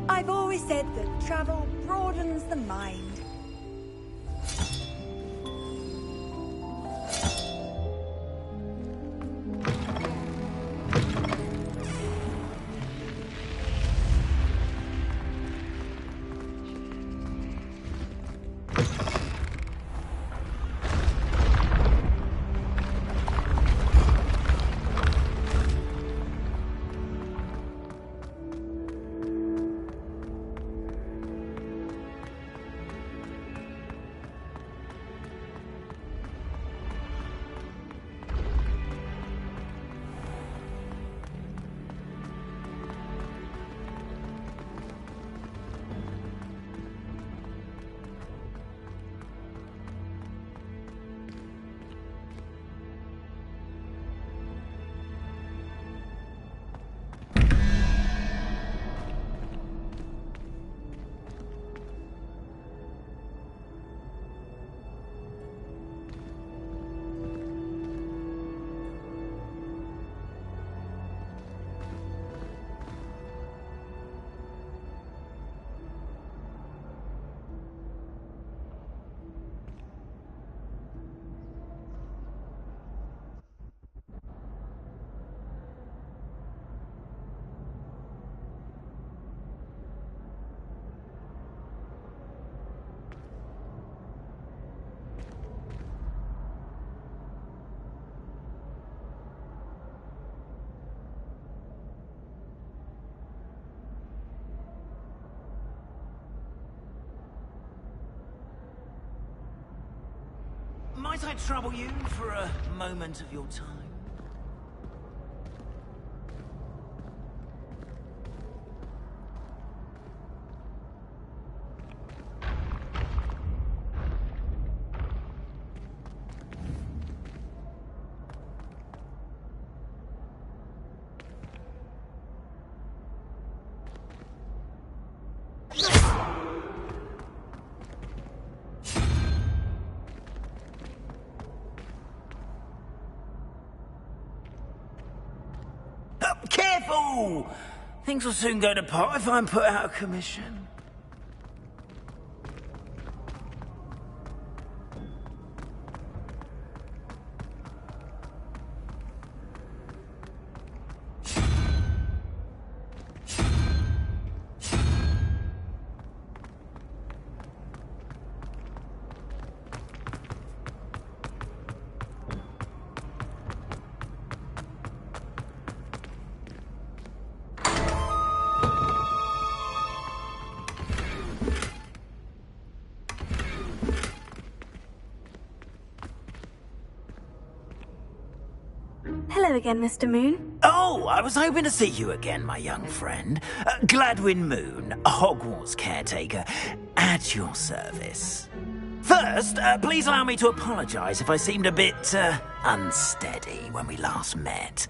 I've always said that travel broadens the mind. Might I trouble you for a moment of your time? Careful! Things will soon go to pot if I'm put out of commission. Hello again, Mr. Moon. Oh, I was hoping to see you again, my young friend. Gladwin Moon, Hogwarts caretaker, at your service. First, please allow me to apologise if I seemed a bit, unsteady when we last met.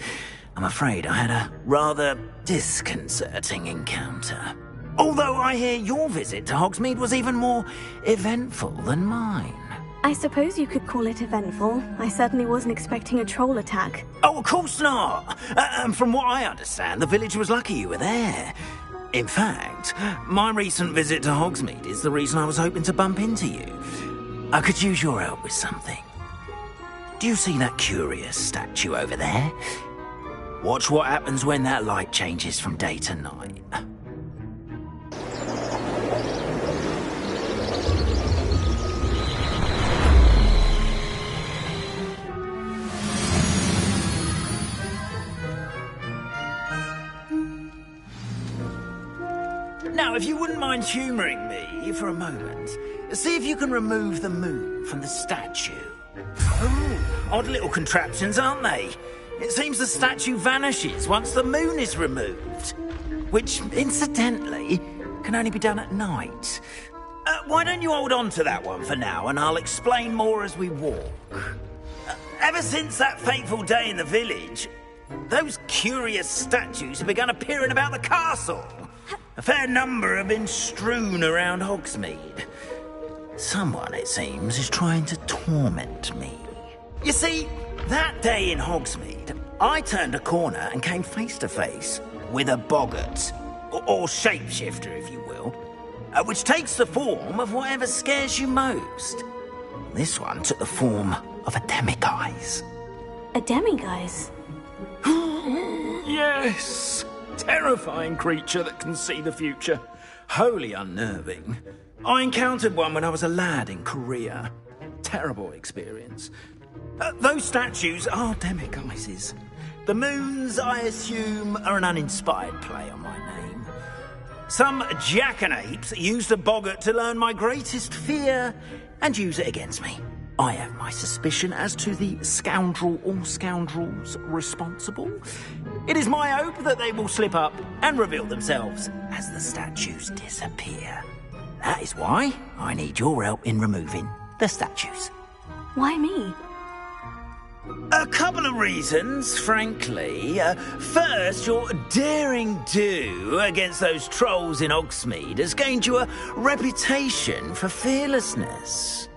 I'm afraid I had a rather disconcerting encounter. Although I hear your visit to Hogsmeade was even more eventful than mine. I suppose you could call it eventful. I certainly wasn't expecting a troll attack. Oh, of course not! And from what I understand, the village was lucky you were there. In fact, my recent visit to Hogsmeade is the reason I was hoping to bump into you. I could use your help with something. Do you see that curious statue over there? Watch what happens when that light changes from day to night. Now, if you wouldn't mind humouring me for a moment, see if you can remove the moon from the statue. Oh, odd little contraptions, aren't they? It seems the statue vanishes once the moon is removed. Which, incidentally, can only be done at night. Why don't you hold on to that one for now, and I'll explain more as we walk. Ever since that fateful day in the village, those curious statues have begun appearing about the castle. A fair number have been strewn around Hogsmeade. Someone, it seems, is trying to torment me. You see, that day in Hogsmeade, I turned a corner and came face to face with a boggart. or shapeshifter, if you will, which takes the form of whatever scares you most. This one took the form of a demiguise. A demiguise? Yes! Terrifying creature that can see the future. Wholly unnerving. I encountered one when I was a lad in Korea. Terrible experience. Those statues are demiguises. The moons, I assume, are an uninspired play on my name. Some jackanapes used a boggart to learn my greatest fear and use it against me. I have my suspicion as to the scoundrel or scoundrels responsible. It is my hope that they will slip up and reveal themselves as the statues disappear. That is why I need your help in removing the statues. Why me? A couple of reasons, frankly. First, your daring do against those trolls in Hogsmeade has gained you a reputation for fearlessness.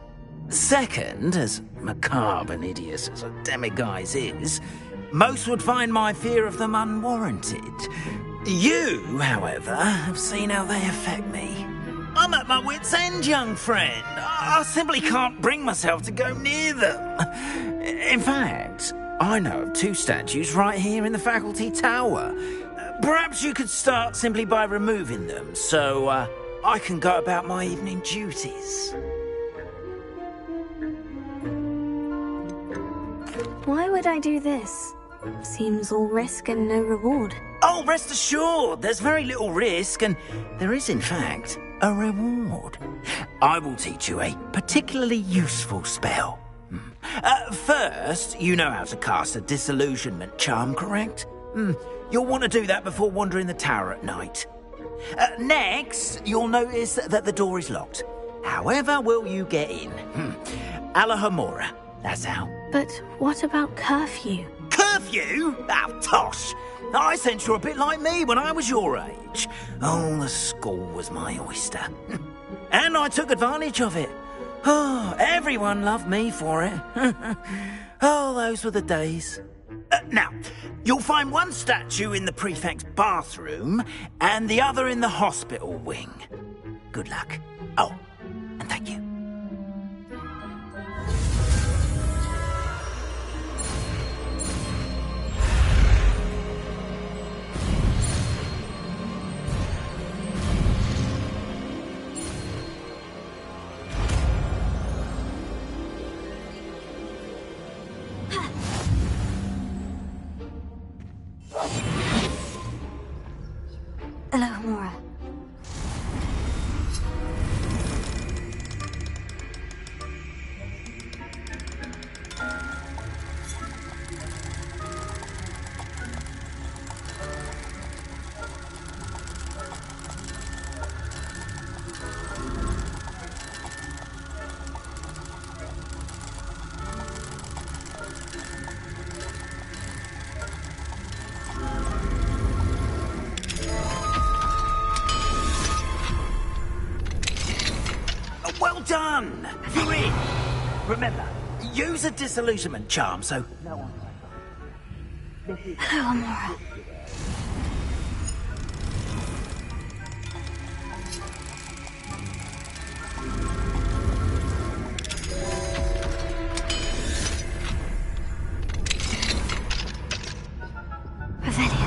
Second, as macabre and hideous as a demiguise is, most would find my fear of them unwarranted. You, however, have seen how they affect me. I'm at my wit's end, young friend. I simply can't bring myself to go near them. In fact, I know of 2 statues right here in the faculty tower. Perhaps you could start simply by removing them, so I can go about my evening duties. Why would I do this? Seems all risk and no reward. Oh, rest assured, there's very little risk, and there is, in fact, a reward. I will teach you a particularly useful spell. First, you know how to cast a disillusionment charm, correct? You'll want to do that before wandering the tower at night. Next, you'll notice that the door is locked. However will you get in? Alahomora, that's how. But what about curfew? Curfew? Oh, tosh. I sense you're a bit like me when I was your age. Oh, the school was my oyster. And I took advantage of it. Oh, everyone loved me for it. Oh, those were the days. Now, you'll find one statue in the prefect's bathroom and the other in the hospital wing. Good luck. Oh, and thank you. Alahomora. Well done! You're in! Remember, use a disillusionment charm so no one... Alahomora. Revelio.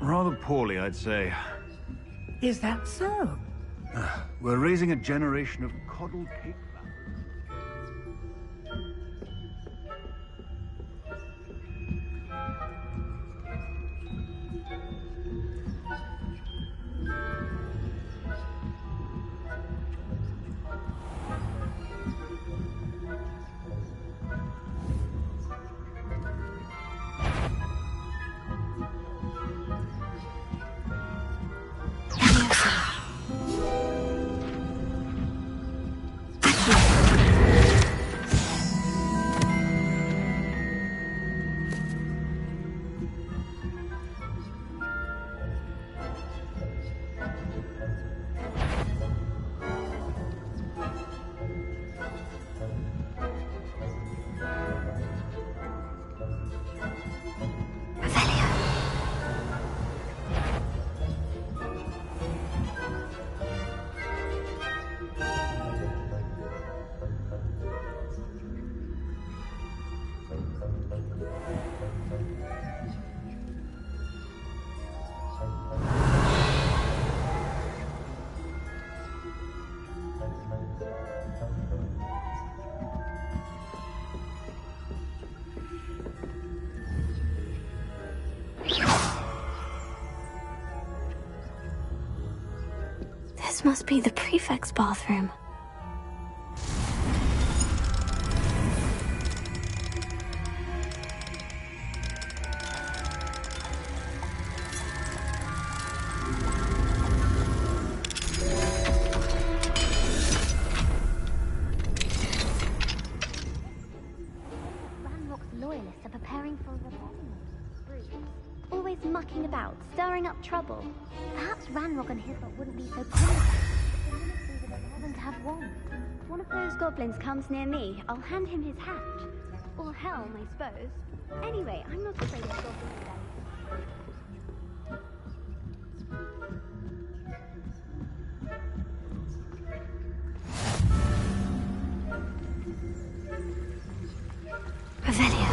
Rather poorly, I'd say. Is that so? We're raising a generation of coddled cake batters. This must be the prefect's bathroom. Ranrock's loyalists are preparing for a rebellion. Always mucking about, stirring up trouble. Perhaps Ranrock and his lot wouldn't be so common if the ministry would allow them to have one. If one of those goblins comes near me, I'll hand him his hat. Or helm, I suppose. Anyway, I'm not afraid of goblins then. Revelia.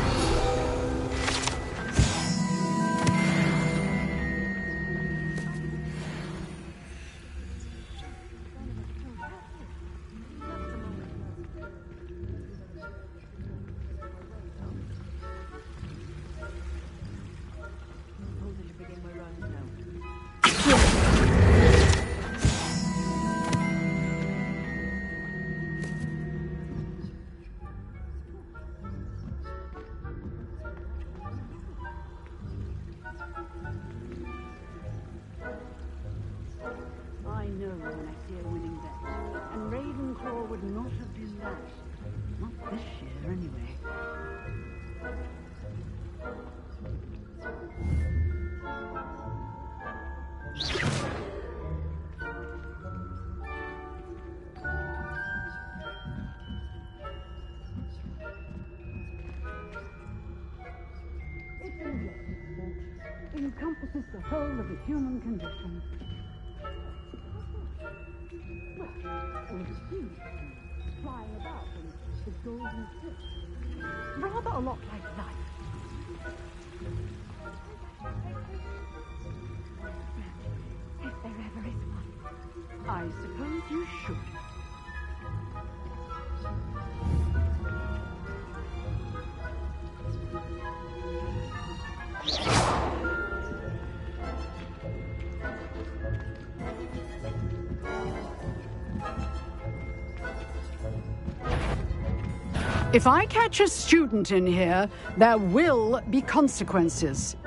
encompasses the whole of the human condition. Well, all the seeds flying about and the golden fish. Rather a lot like life. If there ever is one, I suppose you should. If I catch a student in here, there will be consequences.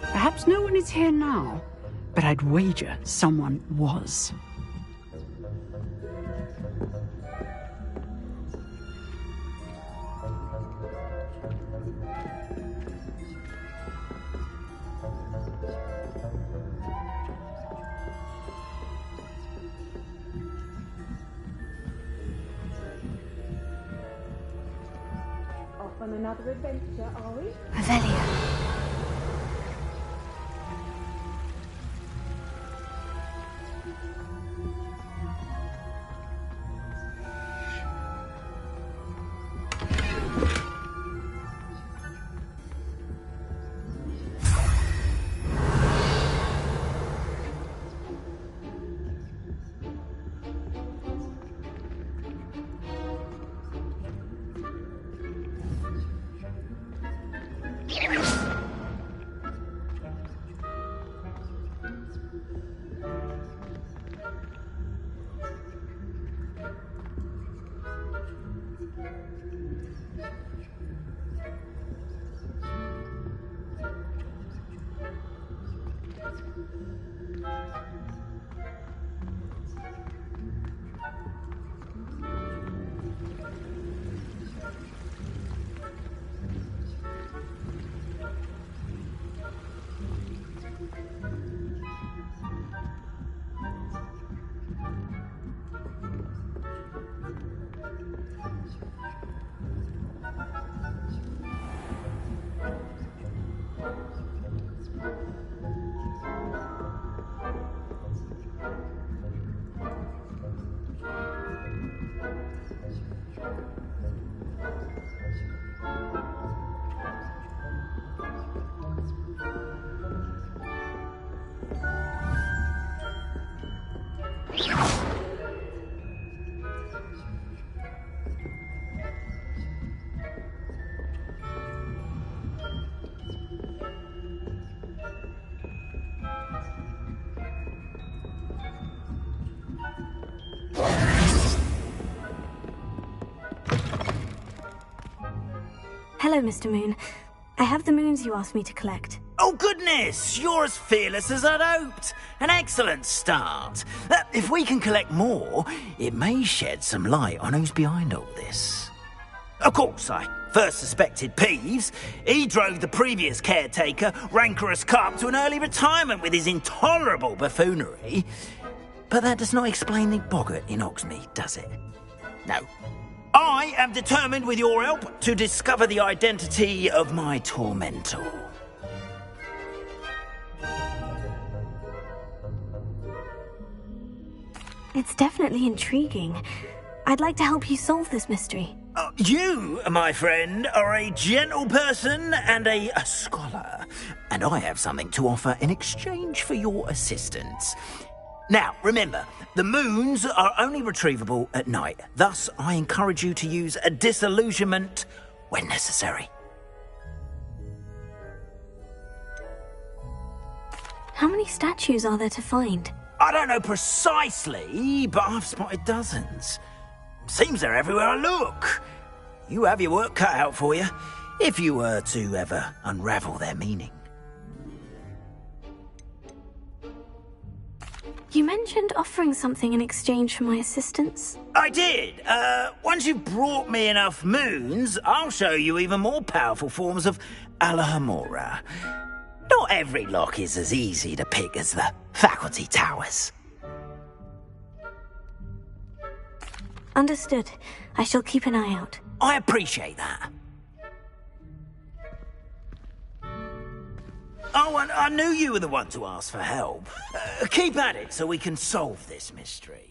Perhaps no one is here now, but I'd wager someone was. On another adventure, are we? Revelio. Hello, Mr. Moon. I have the moons you asked me to collect. Oh, goodness! You're as fearless as I'd hoped. An excellent start. If we can collect more, it may shed some light on who's behind all this. Of course, I first suspected Peeves. He drove the previous caretaker, Rancorous Carp, to an early retirement with his intolerable buffoonery. But that does not explain the boggart in Hogsmeade, does it? No. I am determined, with your help, to discover the identity of my tormentor. It's definitely intriguing. I'd like to help you solve this mystery. You, my friend, are a gentle person and a scholar, and I have something to offer in exchange for your assistance. Now, remember, the moons are only retrievable at night. Thus, I encourage you to use a disillusionment when necessary. How many statues are there to find? I don't know precisely, but I've spotted dozens. Seems they're everywhere I look. You have your work cut out for you, if you were to ever unravel their meaning. You mentioned offering something in exchange for my assistance. I did. Once you've brought me enough moons, I'll show you even more powerful forms of Alohomora. Not every lock is as easy to pick as the faculty towers. Understood. I shall keep an eye out. I appreciate that. Oh, and I knew you were the one to ask for help. Keep at it so we can solve this mystery.